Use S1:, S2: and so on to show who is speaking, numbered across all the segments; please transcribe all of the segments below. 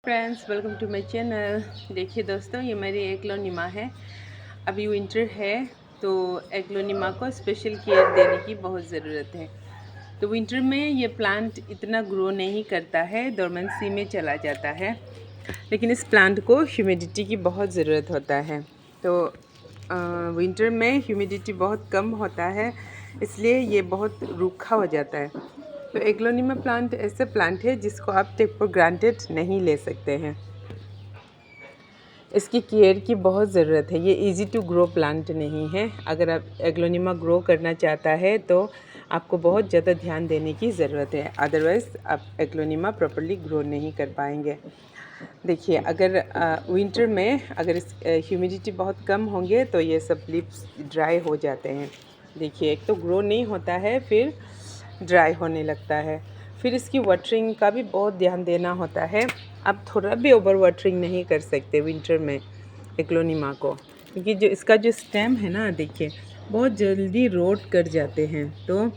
S1: Friends, welcome to my channel. देखिए दोस्तों, ये मेरी एग्लोनिमा है। अभी विंटर है तो एग्लोनिमा को स्पेशल केयर देने की बहुत ज़रूरत है। तो विंटर में ये प्लांट इतना ग्रो नहीं करता है, डोरमेंसी में चला जाता है। लेकिन इस प्लांट को ह्यूमिडिटी की बहुत ज़रूरत होता है। तो विंटर में ह्यूमिडिटी बहुत कम होता है, इसलिए ये बहुत रूखा हो जाता है। तो एग्लोनिमा प्लांट ऐसे प्लांट है जिसको आप टेक फॉर ग्रांटेड नहीं ले सकते हैं। इसकी केयर की बहुत ज़रूरत है। ये इजी टू ग्रो प्लांट नहीं है। अगर आप एग्लोनिमा ग्रो करना चाहता है तो आपको बहुत ज़्यादा ध्यान देने की ज़रूरत है, अदरवाइज़ आप एग्लोनिमा प्रॉपर्ली ग्रो नहीं कर पाएंगे। देखिए, अगर विंटर में अगर इस ह्यूमिडिटी बहुत कम होंगे तो ये सब लीव्स ड्राई हो जाते हैं। देखिए, एक तो ग्रो नहीं होता है, फिर ड्राई होने लगता है। फिर इसकी वाटरिंग का भी बहुत ध्यान देना होता है। आप थोड़ा भी ओवर वाटरिंग नहीं कर सकते विंटर में एग्लोनिमा को, क्योंकि जो इसका जो स्टेम है ना, देखिए बहुत जल्दी रोट कर जाते हैं। तो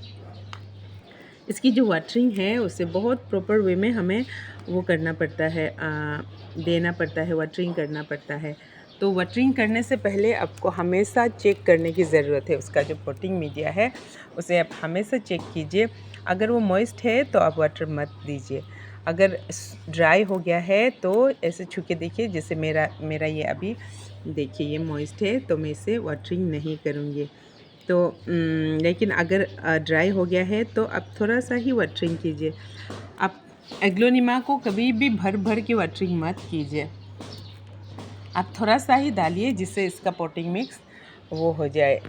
S1: इसकी जो वाटरिंग है उसे बहुत प्रॉपर वे में हमें वो करना पड़ता है, देना पड़ता है, वाटरिंग करना पड़ता है। तो वाटरिंग करने से पहले आपको हमेशा चेक करने की ज़रूरत है। उसका जो पोटिंग मीडिया है उसे आप हमेशा चेक कीजिए। अगर वो मॉइस्ट है तो आप वाटर मत दीजिए। अगर ड्राई हो गया है तो ऐसे छू के देखिए, जैसे मेरा ये अभी देखिए ये मॉइस्ट है, तो मैं इसे वाटरिंग नहीं करूँगी। तो लेकिन अगर ड्राई हो गया है तो आप थोड़ा सा ही वाटरिंग कीजिए। आप एग्लोनिमा को कभी भी भर भर के वाटरिंग मत कीजिए। आप थोड़ा सा ही डालिए जिससे इसका पोटिंग मिक्स वो हो जाए,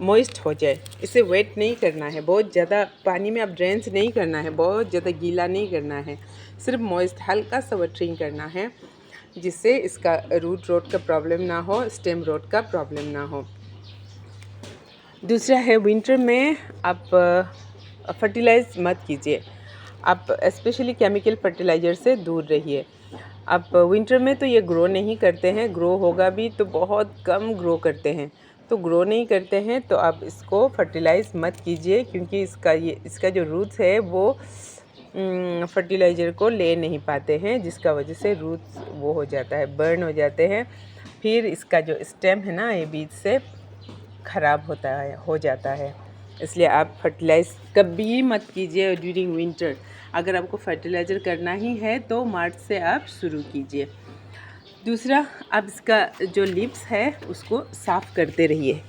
S1: मॉइस्ट हो जाए। इसे वेट नहीं करना है, बहुत ज़्यादा पानी में आप ड्रेंच नहीं करना है, बहुत ज़्यादा गीला नहीं करना है, सिर्फ मॉइस्ट हल्का सा वाटरिंग करना है, जिससे इसका रूट रोट का प्रॉब्लम ना हो, स्टेम रोट का प्रॉब्लम ना हो। दूसरा है, विंटर में आप फर्टिलाइज मत कीजिए। आप स्पेशली केमिकल फर्टिलाइज़र से दूर रहिए। आप विंटर में तो ये ग्रो नहीं करते हैं, ग्रो होगा भी तो बहुत कम ग्रो करते हैं। तो ग्रो नहीं करते हैं तो आप इसको फर्टिलाइज़ मत कीजिए, क्योंकि इसका जो रूट्स है वो फर्टिलाइज़र को ले नहीं पाते हैं, जिसका वजह से रूट्स वो हो जाता है, बर्न हो जाते हैं। फिर इसका जो स्टेम है ना, ये बीज से ख़राब हो जाता है। इसलिए आप फर्टिलाइज़ कभी मत कीजिए ड्यूरिंग विंटर। अगर आपको फर्टिलाइज़र करना ही है तो मार्च से आप शुरू कीजिए। दूसरा, आप इसका जो लीव्स है उसको साफ़ करते रहिए।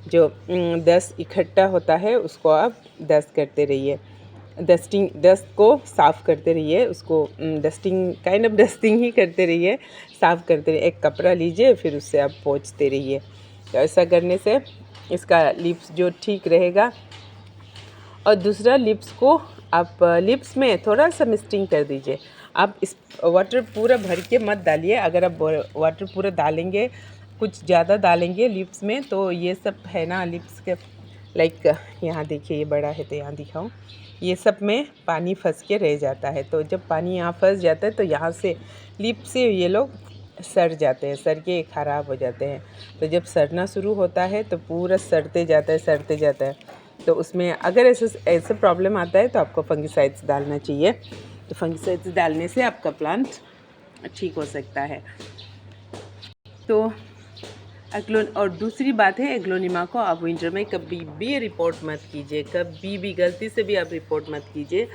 S1: जो डस्ट इकट्ठा होता है उसको आप डस्ट करते रहिए, डस्ट को साफ़ करते रहिए, उसको डस्टिंग ही करते रहिए, साफ़ करते रहिए। एक कपड़ा लीजिए, फिर उससे आप पोंछते रहिए। तो ऐसा करने से इसका लिप्स जो ठीक रहेगा। और दूसरा, लिप्स को आप लिप्स में थोड़ा सा मिस्टिंग कर दीजिए। आप इस वाटर पूरा भर के मत डालिए। अगर आप वाटर पूरा डालेंगे, कुछ ज़्यादा डालेंगे लिप्स में, तो ये सब है ना लिप्स के लाइक, यहाँ देखिए ये बड़ा है तो यहाँ दिखाऊं, ये सब में पानी फंस के रह जाता है। तो जब पानी यहाँ फंस जाता है तो यहाँ से लिप से ये लोग सड़ जाते हैं, सड़ के ख़राब हो जाते हैं। तो जब सड़ना शुरू होता है तो पूरा सड़ते जाता है। तो उसमें अगर ऐसे प्रॉब्लम आता है तो आपको फंगिसाइड्स डालना चाहिए। तो फंगिसाइड्स डालने से आपका प्लांट ठीक हो सकता है। तो और दूसरी बात है, एग्लोनिमा को आप विंटर में कभी भी रिपोर्ट मत कीजिए, कभी भी गलती से भी आप रिपोर्ट मत कीजिए।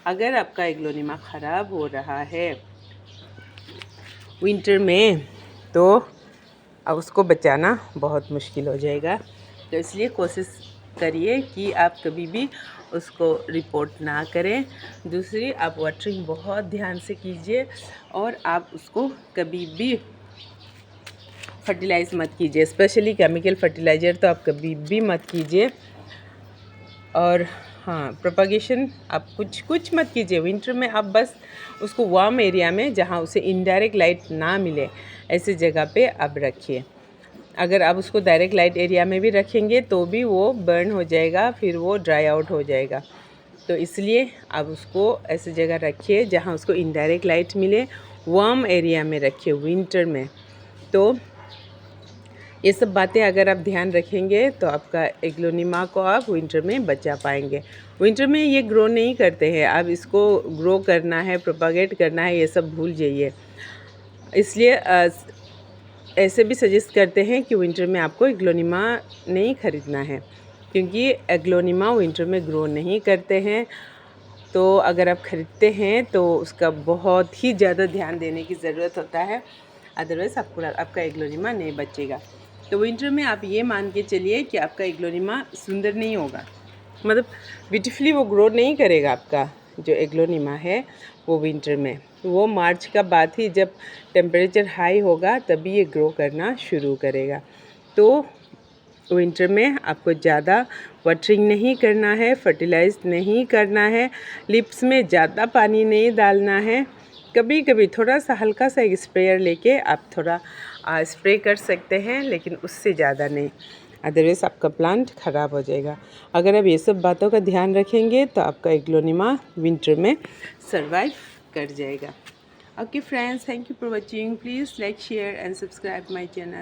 S1: अगर आपका एग्लोनिमा ख़राब हो रहा है विंटर में तो अब उसको बचाना बहुत मुश्किल हो जाएगा। तो इसलिए कोशिश करिए कि आप कभी भी उसको रिपोर्ट ना करें। दूसरी, आप वाटरिंग बहुत ध्यान से कीजिए, और आप उसको कभी भी फर्टिलाइज़ मत कीजिए, स्पेशली केमिकल फर्टिलाइज़र तो आप कभी भी मत कीजिए। और हाँ, प्रोपगेशन आप कुछ मत कीजिए विंटर में। आप बस उसको वार्म एरिया में, जहाँ उसे इनडायरेक्ट लाइट ना मिले, ऐसी जगह पे आप रखिए। अगर आप उसको डायरेक्ट लाइट एरिया में भी रखेंगे तो भी वो बर्न हो जाएगा, फिर वो ड्राई आउट हो जाएगा। तो इसलिए आप उसको ऐसी जगह रखिए जहाँ उसको इनडायरेक्ट लाइट मिले, वार्म एरिया में रखिए विंटर में। तो ये सब बातें अगर आप ध्यान रखेंगे तो आपका एग्लोनिमा को आप विंटर में बचा पाएंगे। विंटर में ये ग्रो नहीं करते हैं, आप इसको ग्रो करना है, प्रोपागेट करना है, ये सब भूल जाइए। इसलिए ऐसे भी सजेस्ट करते हैं कि विंटर में आपको एग्लोनिमा नहीं ख़रीदना है, क्योंकि एग्लोनिमा विंटर में ग्रो नहीं करते हैं। तो अगर आप ख़रीदते हैं तो उसका बहुत ही ज़्यादा ध्यान देने की ज़रूरत होता है, अदरवाइज़ आपका एग्लोनिमा नहीं बचेगा। तो विंटर में आप ये मान के चलिए कि आपका एग्लोनिमा सुंदर नहीं होगा, मतलब ब्यूटीफुली वो ग्रो नहीं करेगा। आपका जो एग्लोनिमा है वो विंटर में, वो मार्च का बाद ही जब टेम्परेचर हाई होगा तभी ये ग्रो करना शुरू करेगा। तो विंटर में आपको ज़्यादा वाटरिंग नहीं करना है, फर्टिलाइज नहीं करना है, लिप्स में ज़्यादा पानी नहीं डालना है। कभी कभी थोड़ा सा हल्का सा एक स्प्रेयर लेके आप थोड़ा स्प्रे कर सकते हैं, लेकिन उससे ज़्यादा नहीं, अदरवाइज़ आपका प्लांट ख़राब हो जाएगा। अगर आप ये सब बातों का ध्यान रखेंगे तो आपका एग्लोनिमा विंटर में सर्वाइव कर जाएगा। Okay friends, thank you for watching. Please like, share and subscribe my channel.